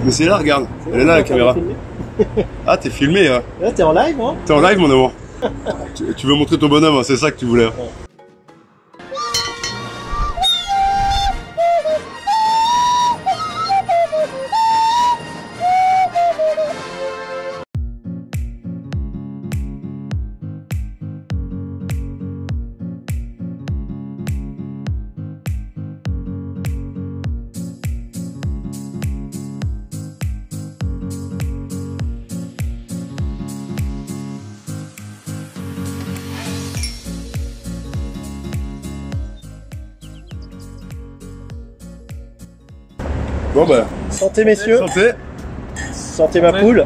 Mais c'est là, regarde. Elle est là la caméra. Ah, t'es filmé, hein. Là, t'es en live, hein. T'es en live, mon amour. Tu veux montrer ton bonhomme, hein, c'est ça que tu voulais. Bon bah, Santé, messieurs. santé. Santé, ma poule.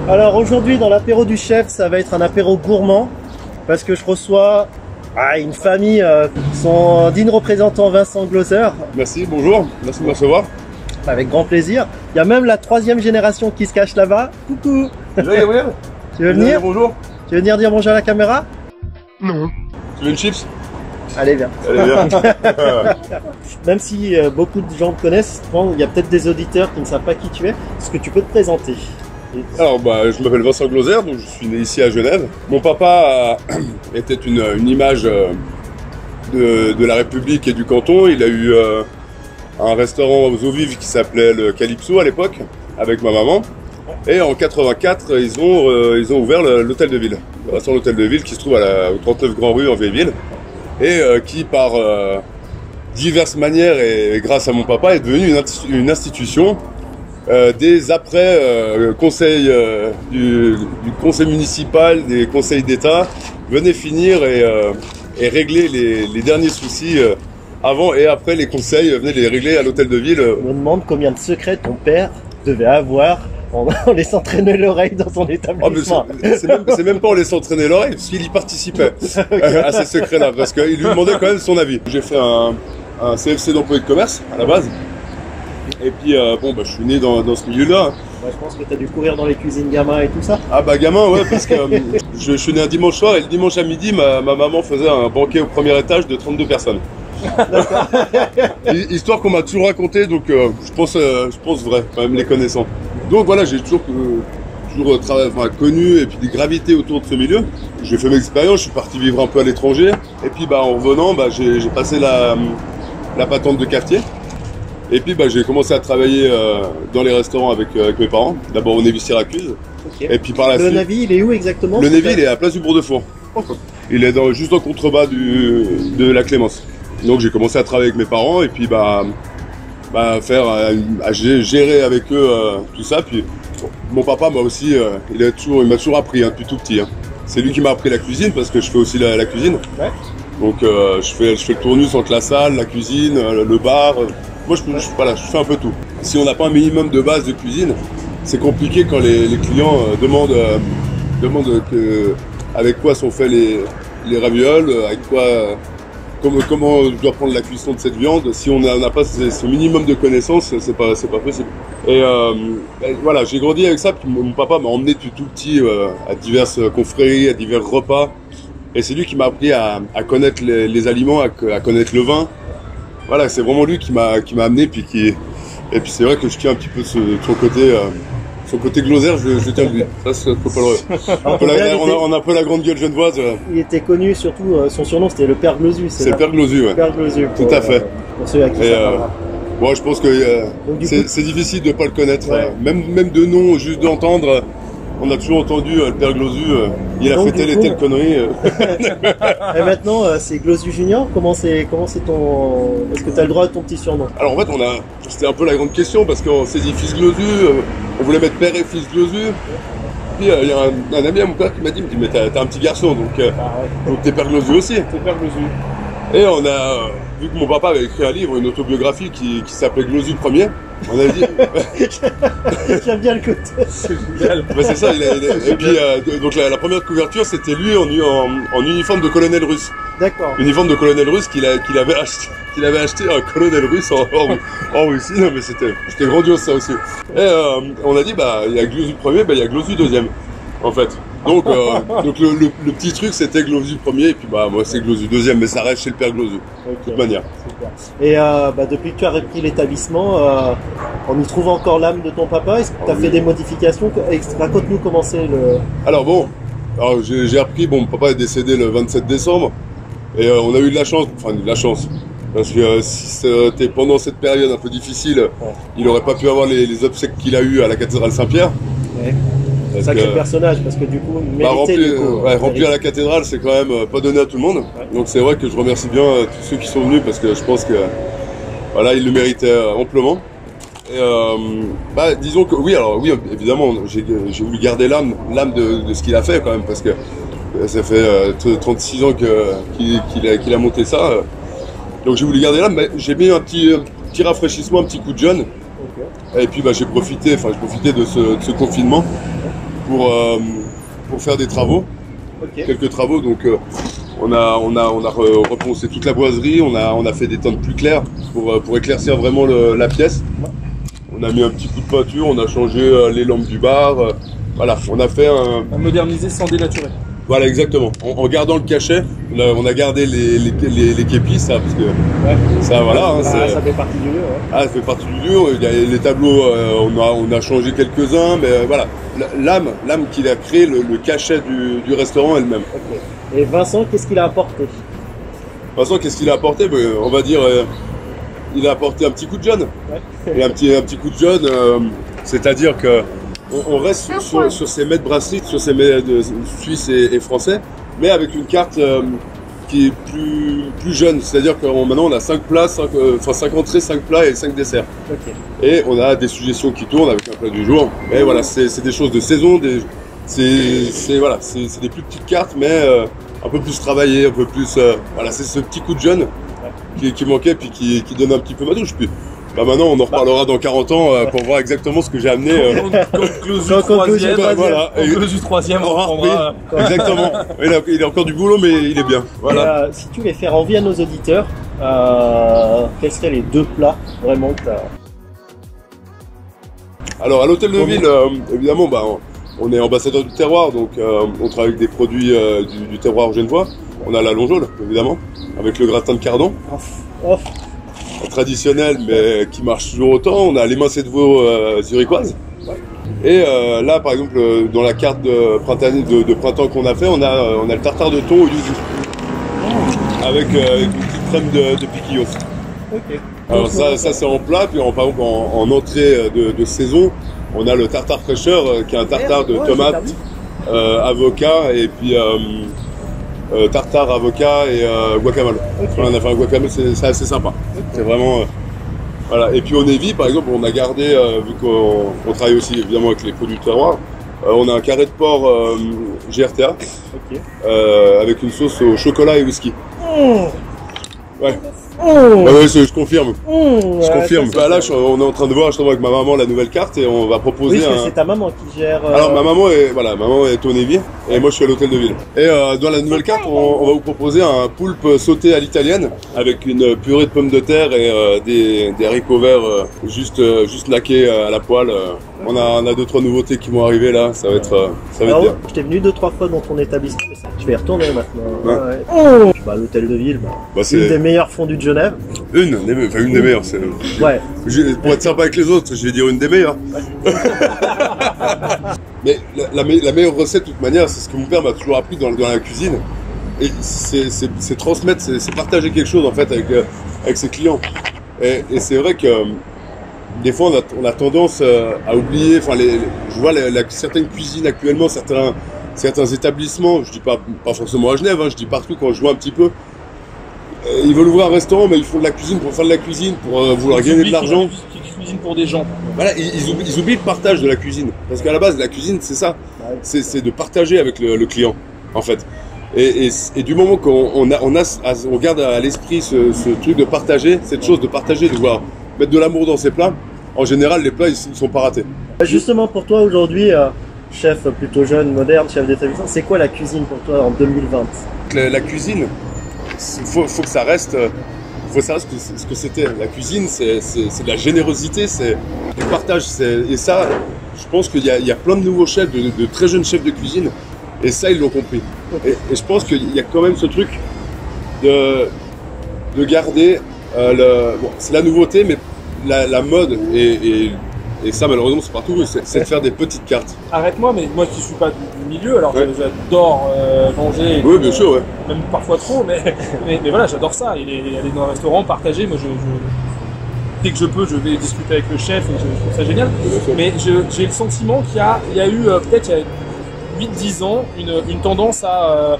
Alors aujourd'hui, dans l'apéro du chef, ça va être un apéro gourmand parce que je reçois une famille, son digne représentant Vincent Gloser, Merci, bonjour. Merci de me recevoir. avec grand plaisir. Il y a même la 3e génération qui se cache là-bas. Coucou. Tu veux, Gabriel? Tu veux venir? Bonjour. Tu veux venir dire bonjour à la caméra? Non. Tu veux une chips? Allez, viens. Allez, viens. Même si beaucoup de gens te connaissent, bon, il y a peut-être des auditeurs qui ne savent pas qui tu es. Est-ce que tu peux te présenter? Alors, bah, je m'appelle Vincent Gloser, donc je suis né ici à Genève. Mon papa était une image de la République et du canton. Il a eu un restaurant aux eaux vives qui s'appelait le Calypso à l'époque, avec ma maman. Et en 84, ils ont ouvert l'hôtel de ville. Le restaurant l'hôtel de ville qui se trouve au 39 Grand Rue en vieille ville. Et qui, par diverses manières et grâce à mon papa, est devenu une institution. Des après conseils du conseil municipal, des conseils d'État, venaient finir et régler les derniers soucis avant et après les conseils venaient les régler à l'hôtel de ville. On me demande combien de secrets ton père devait avoir en laissant traîner l'oreille dans son établissement. C'est même pas en laissant traîner l'oreille, parce qu'il y participait à ces secrets-là, parce qu'il lui demandait quand même son avis. J'ai fait un CFC d'employé de commerce à la base. Et puis, je suis né dans ce milieu-là. Ouais, je pense que tu as dû courir dans les cuisines gamin et tout ça. Ah bah gamin, ouais, parce que je suis né un dimanche soir et le dimanche à midi, ma maman faisait un banquet au premier étage de 32 personnes. Histoire qu'on m'a toujours raconté, donc je pense vrai, même les connaissant. Donc voilà, j'ai toujours connu et puis des gravités autour de ce milieu. J'ai fait mes expériences, je suis parti vivre un peu à l'étranger. Et puis en revenant, j'ai passé la patente de cafetier. Et puis j'ai commencé à travailler dans les restaurants avec mes parents. D'abord au Navy Syracuse. Okay. Et puis par la suite. Le Navy, il est où exactement? Le Navy, il est à Place du Bourg-de-Four. Il est juste en contrebas de la Clémence. Donc j'ai commencé à travailler avec mes parents et puis gérer avec eux tout ça. Puis mon papa m'a aussi, il m'a toujours appris depuis tout petit. Hein. C'est lui qui m'a appris la cuisine parce que je fais aussi la cuisine. Ouais. Donc je fais le tournus entre la salle, la cuisine, le bar. Moi je fais un peu tout. Si on n'a pas un minimum de base de cuisine, c'est compliqué quand les clients demandent avec quoi sont faits les ravioles, avec quoi, comment je dois prendre la cuisson de cette viande. Si on n'a pas ce minimum de connaissances, c'est pas possible. Et voilà, j'ai grandi avec ça. Puis mon papa m'a emmené tout petit à diverses confréries, à divers repas. Et c'est lui qui m'a appris à connaître les aliments, à connaître le vin. Voilà, c'est vraiment lui qui m'a amené. Et puis c'est vrai que je tiens un petit peu son côté Gloser, je tiens de lui. Ça, c'est pas le on a un peu la grande gueule genevoise. Il était connu surtout, son surnom c'était le Père Glosu. C'est le Père Glosu, ouais. Père Glosu. Tout à fait. Pour ceux à qui ça parlera. Moi, je pense que c'est difficile de pas le connaître. Ouais. Même de nom, juste d'entendre. On a toujours entendu le Père Glosu, il a fait telle et telle connerie. Et maintenant, c'est Glosu Junior. Comment c'est ton... Est-ce que tu as le droit à ton petit surnom? Alors en fait, c'était un peu la grande question parce qu'on s'est dit fils Glosu, on voulait mettre père et fils Glosu. Puis il y a un ami à mon père qui m'a dit, mais t'as un petit garçon, donc t'es Père Glosu aussi. T'es Père Glosu. Et on a vu que mon papa avait écrit un livre, une autobiographie qui s'appelait Glosu Ier. On a dit. J'aime bien le côté. C'est génial. C'est ça. Et puis donc la première couverture, c'était lui en uniforme de colonel russe. D'accord. Uniforme de colonel russe qu'il avait acheté un colonel russe en Russie. Non, mais c'était grandiose ça aussi. Et on a dit il y a Glosu Ier, il y a Glosu II en fait. Donc, le petit truc, c'était Glosu premier, et puis bah, moi, c'est Glosu deuxième, mais ça reste chez le père Glosu, de toute manière. Super. Et depuis que tu as repris l'établissement, on y trouve encore l'âme de ton papa. Est-ce que tu as fait des modifications? Raconte-nous comment c'est le... Alors bon, j'ai repris, bon, mon papa est décédé le 27 décembre, et on a eu de la chance, parce que si c'était pendant cette période un peu difficile, il n'aurait pas pu avoir les obsèques qu'il a eu à la cathédrale Saint-Pierre. Ouais. Sacré personnage, parce que du coup, remplir la cathédrale, c'est quand même pas donné à tout le monde. Ouais. Donc c'est vrai que je remercie bien tous ceux qui sont venus, parce que je pense que voilà, ils le méritaient amplement. Et disons que oui, évidemment, j'ai voulu garder l'âme de ce qu'il a fait quand même, parce que ça fait 36 ans qu'il a monté ça. Donc j'ai voulu garder l'âme, mais j'ai mis un petit rafraîchissement, un petit coup de jeune. Okay. Et puis j'ai profité de ce confinement pour faire des travaux, quelques travaux. Donc on a reponcé toute la boiserie, on a fait des teintes plus claires pour éclaircir vraiment la pièce. On a mis un petit coup de peinture, on a changé les lampes du bar. Voilà, on a fait un modernisé sans dénaturer. Voilà, exactement. En gardant le cachet, on a gardé les képis, ça, parce que ça, voilà. Ça fait partie du lieu. Ouais. Ah, ça fait partie du lieu. Il y a les tableaux, on a changé quelques-uns, mais voilà. L'âme qu'il a créé, le cachet du restaurant elle-même. Okay. Et Vincent, qu'est-ce qu'il a apporté? Vincent, qu'est-ce qu'il a apporté? On va dire, il a apporté un petit coup de jeune. Ouais. Et un petit coup de jeune, c'est-à-dire que on reste sur ces mets de brasserie, sur ces mets suisses et français, mais avec une carte qui est plus jeune. C'est-à-dire que maintenant on a 5 plats, 5 entrées, 5 plats et 5 desserts. Okay. Et on a des suggestions qui tournent avec un plat du jour. Mais voilà, c'est des choses de saison, c'est des plus petites cartes, mais un peu plus travaillées, un peu plus. Voilà, c'est ce petit coup de jeune qui manquait, puis qui donne un petit peu ma touche. Puis, maintenant, on en reparlera dans 40 ans pour voir exactement ce que j'ai amené. Glosu 3e, voilà. Glosu 3e, on reprendra. Exactement. Il a encore du boulot, mais il est bien. Voilà. Si tu voulais faire envie à nos auditeurs, quels seraient les 2 plats vraiment que tu as... Alors, à l'hôtel de ville, évidemment, on est ambassadeur du terroir, donc on travaille avec des produits du terroir genevois. On a la longeole, évidemment, avec le gratin de cardon. Traditionnel, mais qui marche toujours autant. On a l'émincé de veau zurichoise. Et là, par exemple, dans la carte de printemps qu'on a fait, on a le tartare de thon au yuzu. Avec une petite crème de piquillos. Okay. Alors ça c'est en plat, puis par exemple en entrée de saison, on a le tartare fraîcheur, qui est un tartare de tomates, avocat, et puis tartare, avocat et guacamole. Okay. On a fait un guacamole, c'est assez sympa. Okay. C'est vraiment... voilà. Et puis au Navy, par exemple, on a gardé, vu qu'on travaille aussi évidemment avec les produits du terroir, on a un carré de porc GRTA, avec une sauce au chocolat et whisky. Ouais. Ouais, je confirme. Je confirme. Là, on est en train de voir justement avec ma maman la nouvelle carte et on va proposer. Oui, c'est ta maman qui gère. Alors ma maman est au Navy et moi je suis à l'hôtel de ville. Et dans la nouvelle carte, on va vous proposer un poulpe sauté à l'italienne avec une purée de pommes de terre et des haricots verts juste laqués à la poêle. On a 2-3 nouveautés qui vont arriver là. Ça va être bien. J'étais venu 2-3 fois dans ton établissement. Je vais y retourner maintenant. Ouais. L'hôtel de ville, c'est une des meilleures fondues de Genève. Une des meilleures. Ouais. Pour être sympa avec les autres, je vais dire une des meilleures. Ouais. Mais la meilleure recette, de toute manière, c'est ce que mon père m'a toujours appris dans la cuisine. Et c'est transmettre, c'est partager quelque chose en fait avec ses clients. Et c'est vrai que des fois on a tendance à oublier. Enfin, je vois certaines cuisines actuellement, certains établissements. Je dis pas forcément à Genève. Je dis partout quand je vois un petit peu. Ils veulent ouvrir un restaurant, mais ils font de la cuisine pour faire de la cuisine, pour vouloir gagner de l'argent. Ils cuisinent pour des gens. Voilà, ils oublient le partage de la cuisine. Parce qu'à la base, la cuisine, c'est ça. C'est de partager avec le client, en fait. Et du moment qu'on garde à l'esprit ce truc de partager, cette chose de partager, de vouloir mettre de l'amour dans ses plats, en général, les plats, ils sont pas ratés. Justement, pour toi, aujourd'hui, chef plutôt jeune, moderne, chef d'établissement, c'est quoi la cuisine pour toi en 2020 ? La cuisine, faut que ça reste... faut savoir ce que c'était. La cuisine, c'est de la générosité, c'est du partage. Et ça, je pense qu'il y a plein de nouveaux chefs, de très jeunes chefs de cuisine. Et ça, ils l'ont compris. Et je pense qu'il y a quand même ce truc de garder bon, c'est la nouveauté, mais la mode et ça malheureusement c'est partout, c'est de faire des petites cartes. Arrête-moi, mais moi qui suis pas du milieu, alors j'adore manger. Oui, bien sûr, ouais. Même parfois trop, mais voilà, j'adore ça. Et aller dans un restaurant, partager, moi dès que je peux, je vais discuter avec le chef, et je trouve ça génial. Mais j'ai le sentiment qu'il y a eu peut-être il y a 8-10 ans une tendance à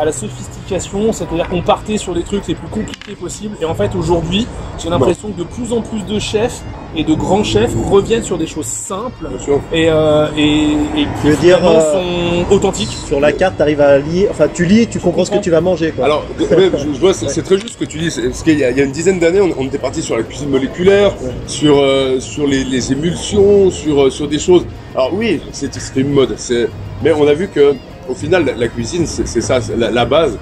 la sophistication, c'est-à-dire qu'on partait sur les trucs les plus compliqués possibles. Et en fait, aujourd'hui, j'ai l'impression que de plus en plus de chefs et de grands chefs reviennent sur des choses simples et qui vraiment sont authentiques. Sur la carte, tu arrives à lire, enfin tu lis, tu comprends ce que tu vas manger, quoi. Alors, je vois, c'est très juste ce que tu dis, parce qu'il y a une dizaine d'années, on était parti sur la cuisine moléculaire, sur les émulsions, sur des choses. Alors oui, c'était une mode, mais on a vu que au final, la cuisine, c'est ça, la base,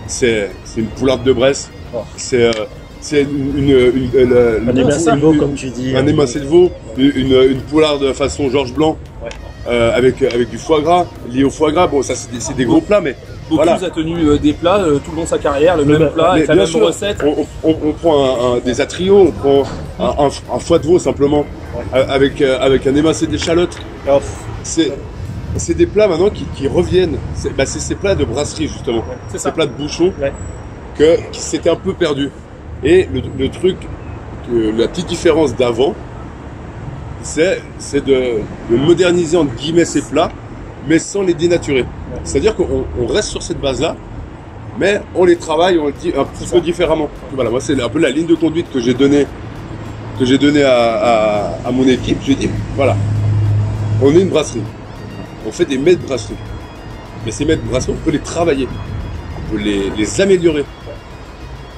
c'est une poularde de Bresse, c'est un émincé de veau, comme tu dis. Un émincé de veau, une poularde façon Georges Blanc, avec du foie gras, lié au foie gras. Bon, ça, c'est des gros plats, mais Bocuse a tenu des plats tout le long de sa carrière, le même plat, avec la même recette. On prend des atrios, on prend un foie de veau simplement, avec un émincé d'échalote. C'est des plats maintenant qui reviennent. C'est ces plats de brasserie justement. C'est ces plats de bouchon qui s'étaient un peu perdus. Et le truc, la petite différence d'avant, c'est de moderniser entre guillemets ces plats, mais sans les dénaturer. C'est-à-dire qu'on reste sur cette base-là, mais on les travaille, on les dit un petit peu différemment. Voilà, moi c'est un peu la ligne de conduite que j'ai donnée à mon équipe. J'ai dit voilà, on est une brasserie. On fait des mets de brasserie. Mais ces mets de brasserie, on peut les travailler. On peut les améliorer.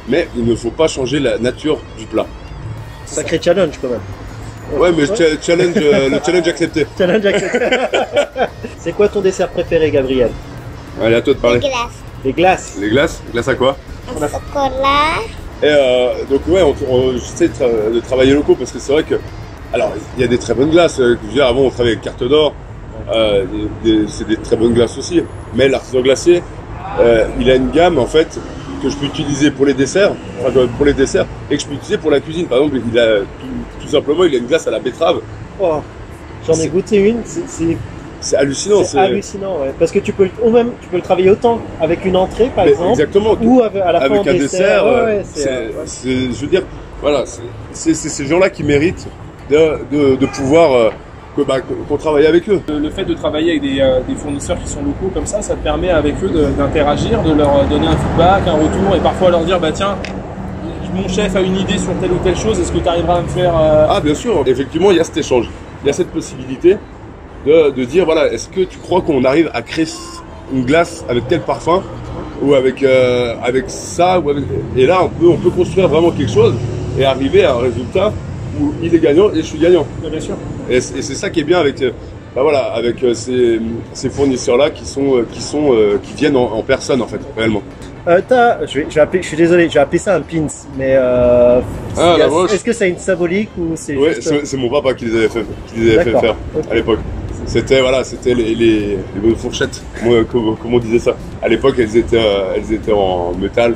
Mais il ne faut pas changer la nature du plat. Sacré challenge quand même. Ouais, mais le challenge accepté. Challenge accepté. C'est quoi ton dessert préféré, Gabriel? Allez, à toi de parler. Les glaces. Les glaces? Glaces à quoi? Au chocolat. Et donc ouais, j'essaie de travailler locaux parce que c'est vrai que... Alors, il y a des très bonnes glaces. Je veux dire, avant, on travaillait avec Carte d'Or. C'est des très bonnes glaces aussi. Mais l'artisan glacier, il a une gamme en fait que je peux utiliser pour les desserts, et que je peux utiliser pour la cuisine. Par exemple, il a tout simplement, il a une glace à la betterave. Oh, j'en ai goûté une. C'est hallucinant. C'est hallucinant, ouais. Parce que tu peux le travailler autant avec une entrée, par exemple, exactement, ou à la fin avec un dessert. Je veux dire, voilà, c'est ces gens-là qui méritent de pouvoir qu'on travaille avec eux. Le fait de travailler avec des fournisseurs qui sont locaux comme ça te permet avec eux d'interagir, de leur donner un feedback, un retour, et parfois leur dire bah tiens, mon chef a une idée sur telle ou telle chose, est-ce que tu arriveras à me faire... Ah bien sûr, effectivement il y a cet échange, il y a cette possibilité de dire voilà, est-ce que tu crois qu'on arrive à créer une glace avec tel parfum ou avec ça et là on peut construire vraiment quelque chose et arriver à un résultat où il est gagnant et je suis gagnant. Bien sûr. Et c'est ça qui est bien avec ces fournisseurs-là qui viennent en personne en fait, réellement. Je suis désolé, j'ai appelé ça un pins, mais est-ce que ça a une symbolique ou c'est juste... c'est mon papa qui les avait fait faire à l'époque. C'était les bonnes fourchettes, comme on disait ça. À l'époque, elles étaient en métal,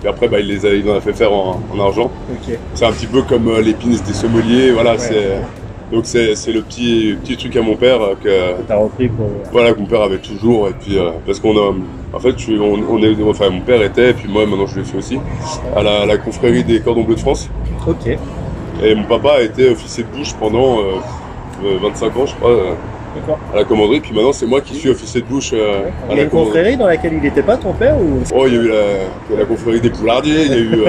et après, il en a fait faire en argent. Okay. C'est un petit peu comme les pins des sommeliers, voilà. Ouais. Donc c'est le petit truc à mon père que t'as repris pour... Voilà, que mon père avait toujours, et puis parce qu'on a, en fait, mon père était, et puis moi maintenant je l'ai fait aussi, à la confrérie des Cordons Bleus de France. Ok. Et mon papa a été officier de bouche pendant 25 ans, je crois. À la commanderie, puis maintenant c'est moi qui suis officier de bouche à la confrérie dans laquelle il n'était pas ton père ou... Oh, il y a eu la confrérie des Poulardiers, il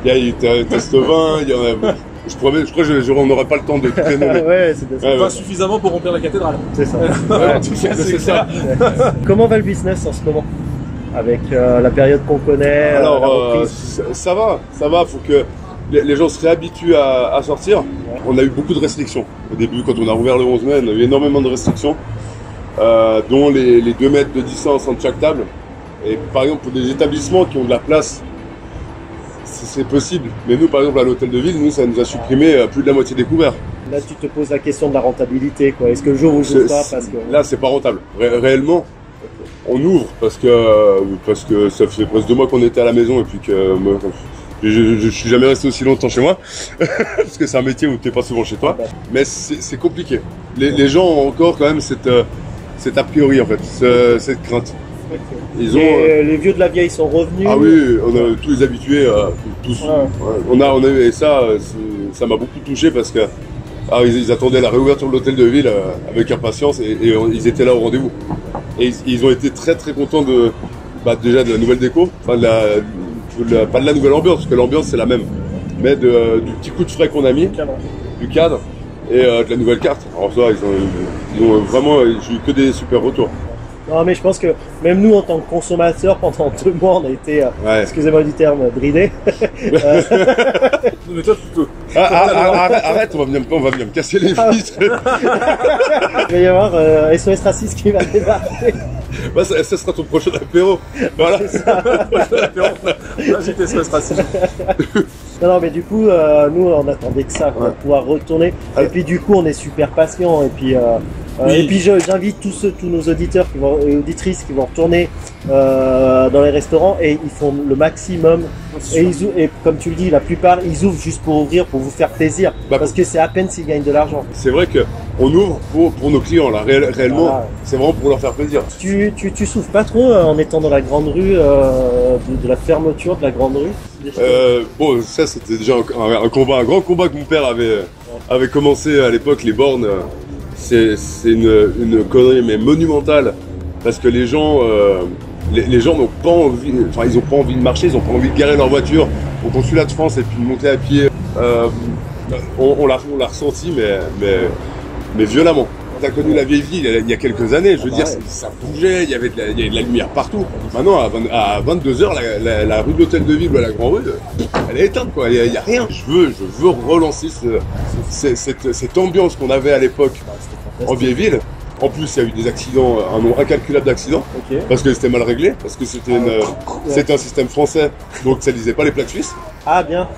y a eu Testevin, il y en a... Je crois qu'on n'aurait pas le temps de tout les nommer. Ouais, c'est pas suffisamment pour remplir la cathédrale. C'est ça. C'est ça. Comment va le business en ce moment? Avec la période qu'on connaît, alors, la reprise? Ça va, faut que les gens se réhabituent à sortir. Ouais. On a eu beaucoup de restrictions. Au début, quand on a rouvert le 11 mai, on a eu énormément de restrictions, dont les 2 mètres de distance entre chaque table. Et par exemple, pour des établissements qui ont de la place, c'est possible. Mais nous, par exemple, à l'hôtel de ville, ça nous a supprimé plus de la moitié des couverts. Là, tu te poses la question de la rentabilité, quoi. Est-ce que le jour où je pas parce que... Là, c'est pas rentable. Réellement, on ouvre parce que ça fait presque 2 mois qu'on était à la maison et puis que je suis jamais resté aussi longtemps chez moi parce que c'est un métier où t'es pas souvent chez toi. Mais c'est compliqué. Les gens ont encore quand même cet a priori en fait, cette crainte. Ils ont, les vieux de la vieille sont revenus. Ah oui, on a tous les habitués, tous. Ouais. On a et ça m'a beaucoup touché parce que ils attendaient la réouverture de l'hôtel de ville avec impatience et ils étaient là au rendez-vous. Et ils ont été très très contents déjà de la nouvelle déco, enfin pas de la nouvelle ambiance, parce que l'ambiance c'est la même, mais du petit coup de frais qu'on a mis, du cadre et de la nouvelle carte. Alors ça, ils ont vraiment, j'ai eu que des super retours. Non mais je pense que même nous en tant que consommateurs pendant 2 mois on a été, excusez-moi du terme, bridés. Mais toi, tu peux. Arrête, on va venir me casser les vitres. Il va y avoir SOS Raciste qui va débarquer. Bah, ça sera ton prochain apéro. Voilà. C'est ça. Là, j'étais SOS Raciste. Non, mais du coup, nous on attendait que ça, pour pouvoir retourner. Et puis du coup, on est super patients. Et puis, j'invite tous nos auditeurs et auditrices qui vont retourner dans les restaurants et ils font le maximum. Et comme tu le dis, la plupart ils ouvrent juste pour ouvrir, pour vous faire plaisir. Parce que c'est à peine s'ils gagnent de l'argent. C'est vrai qu'on ouvre pour nos clients là, réellement. C'est vraiment pour leur faire plaisir. Tu souffres pas trop en étant dans la grande rue, de la fermeture de la grande rue? Bon, ça c'était déjà un grand combat que mon père avait commencé à l'époque. Les bornes, c'est une connerie mais monumentale parce que les gens n'ont pas envie, enfin ils ont pas envie de marcher, ils ont pas envie de garer leur voiture au consulat de France et puis de monter à pied. On l'a ressenti mais violemment. T'as connu la vieille ville il y a quelques années, je veux dire, ça bougeait, il y avait de la lumière partout. Maintenant, à 22h, la rue de l'Hôtel de Ville ou la Grande Rue, elle est éteinte, quoi. Il n'y a rien. Je veux relancer cette ambiance qu'on avait à l'époque en vieille ville. En plus, il y a eu des accidents, un nombre incalculable d'accidents, parce que c'était mal réglé, parce que c'était un système français, donc ça lisait pas les plaques suisses. Ah, bien.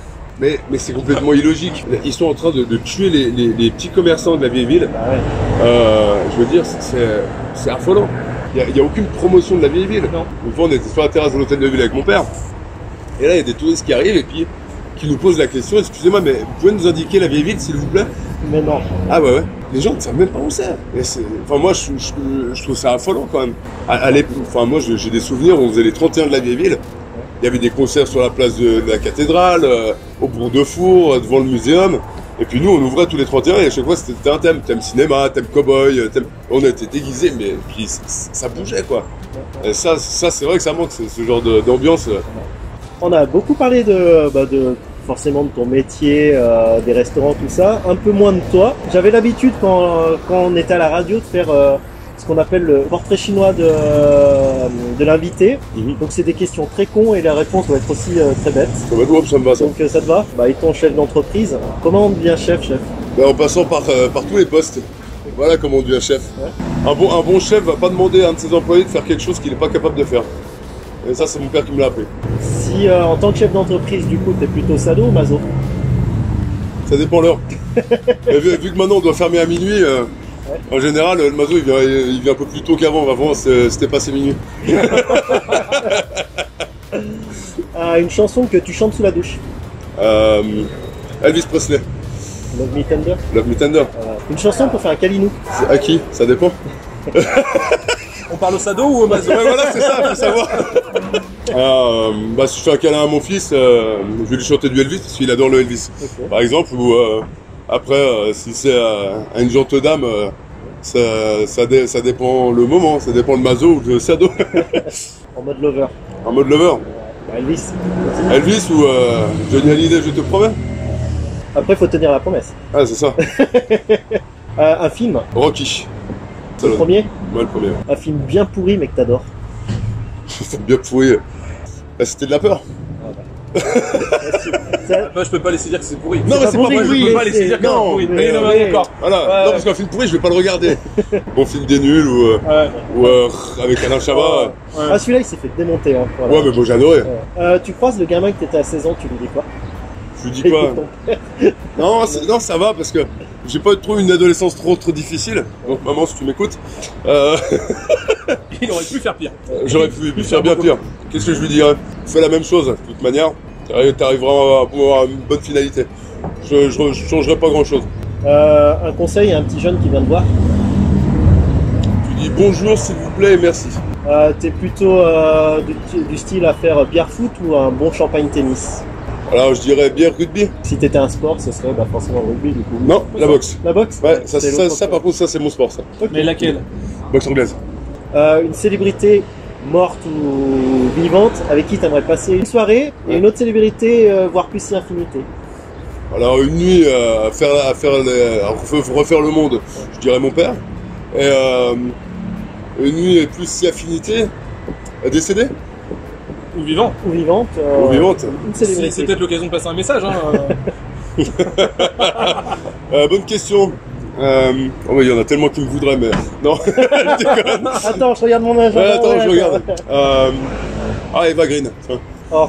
Mais c'est complètement illogique. Ils sont en train de tuer les petits commerçants de la vieille ville. Je veux dire, c'est affolant. Il n'y a aucune promotion de la vieille ville. Non. Une fois, on était sur la terrasse de l'hôtel de ville avec mon père. Et là, il y a des touristes qui arrivent et puis qui nous posent la question, excusez-moi, mais vous pouvez nous indiquer la vieille ville, s'il vous plaît? Mais non. Ah ouais. Les gens ne savent même pas où c'est. Enfin, moi, je trouve ça affolant quand même. Enfin, moi, j'ai des souvenirs où on faisait les 31 de la vieille ville. Il y avait des concerts sur la place de la cathédrale, au bourg de Four, devant le muséum. Et puis nous, on ouvrait tous les 31 et à chaque fois, c'était un thème. Thème cinéma, thème cow-boy, on était déguisés, mais puis ça bougeait, quoi. Et ça c'est vrai que ça manque, ce genre d'ambiance. On a beaucoup parlé forcément de ton métier, des restaurants, tout ça. Un peu moins de toi. J'avais l'habitude, quand on était à la radio, de faire ce qu'on appelle le portrait chinois de l'invité. Donc c'est des questions très cons et la réponse doit être aussi très bête. Ça me va, ça. Donc ça te va? Étant chef d'entreprise, comment on devient chef? En passant par tous les postes. Voilà comment on devient chef. Ouais. Un bon chef va pas demander à un de ses employés de faire quelque chose qu'il n'est pas capable de faire. Et ça, c'est mon père qui me l'a appris. Si en tant que chef d'entreprise, du coup, t'es plutôt sado ou maso? Ça dépend l'heure. vu que maintenant on doit fermer à minuit, en général, le maso il vient un peu plus tôt qu'avant. Avant, c'était passé minuit. Une chanson que tu chantes sous la douche. Elvis Presley. Love Me Tender. Love Me Tender. Une chanson pour faire un câlinou. À qui? Ça dépend. On parle au sado ou au maso? Ouais, voilà, c'est ça, faut savoir. Si je fais un câlin à mon fils, je vais lui chanter du Elvis parce qu'il adore le Elvis. Okay. Par exemple, ou après, si c'est à une gentille dame, ça dépend le moment, ça dépend le maso ou le sado. En mode lover. En mode lover. Elvis. Elvis ou Johnny Hallyday, je te promets. Après, il faut tenir la promesse. Ah, c'est ça. Un film. Rocky. Le premier? Ouais, le premier. Un film bien pourri mais que t'adores. C'est bien pourri. C'était de la peur. Moi, je peux pas laisser dire que c'est pourri. Non, mais c'est pas pourri. Je peux pas laisser dire que c'est pourri. Mais d'accord. Voilà. Non, parce qu'un film pourri, je vais pas le regarder. Bon film des nuls ou avec Alain Chabat. Ah, celui-là, il s'est fait démonter. Hein, voilà. Ouais, mais bon, j'ai adoré. Tu croises le gamin que t'étais à 16 ans, tu lui dis quoi? Je lui dis quoi? Non, ça va parce que j'ai pas trop une adolescence trop difficile. Donc maman, si tu m'écoutes. Il aurait pu faire pire. J'aurais pu faire bien pire. Qu'est-ce que je lui dirais? Fais la même chose, de toute manière. T'arriveras à avoir une bonne finalité. Je changerai pas grand-chose. Un conseil à un petit jeune qui vient de voir. Tu dis bonjour, s'il vous plaît, et merci. T'es plutôt du style à faire bière foot ou un bon champagne tennis? Alors je dirais bière rugby. Si t'étais un sport, ce serait forcément le rugby du coup. Non, la boxe. La boxe? Ouais, ça par contre, ça c'est mon sport, ça. Okay. Mais laquelle? Boxe anglaise. Une célébrité morte ou vivante avec qui t'aimerais passer une soirée et une autre célébrité, voire plus si infinité. Alors une nuit à refaire le monde, je dirais mon père. Et une nuit et plus si affinité, décédé Ou vivant? Ou vivante. Ou vivante. Une célébrité. C'est peut-être l'occasion de passer un message. Hein. Bonne question. Oh ouais, il y en a tellement qui me voudraient, mais non. Attends, je regarde mon agenda. Ouais, attends, je regarde. Eva Green. Tiens. Oh.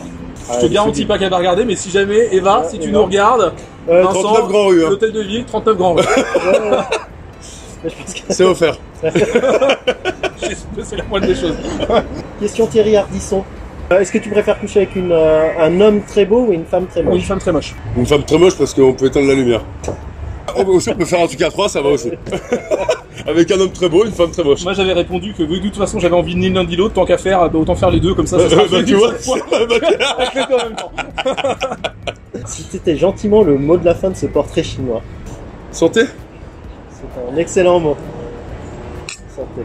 Je te garantis pas qu'elle va regarder, mais si jamais, Eva, si tu nous regardes, 39 Grand Rue. Hein. L'hôtel de ville, 39 Grand Rue. C'est offert. C'est la moindre des choses. Question Thierry Ardisson. Est-ce que tu préfères coucher avec un homme très beau ou une femme très Ou une moche? femme très moche. Une femme très moche parce qu'on peut éteindre la lumière. Aussi, on peut faire un truc à 3, ça va aussi. Avec un homme très beau, une femme très moche. Moi j'avais répondu que vu que de toute façon j'avais envie ni l'un ni l'autre, tant qu'à faire, bah, autant faire les deux, comme ça sera fait. Tu vois. Avec les deux en même temps. Si t'étais gentiment le mot de la fin de ce portrait chinois. Santé. C'est un excellent mot. Santé.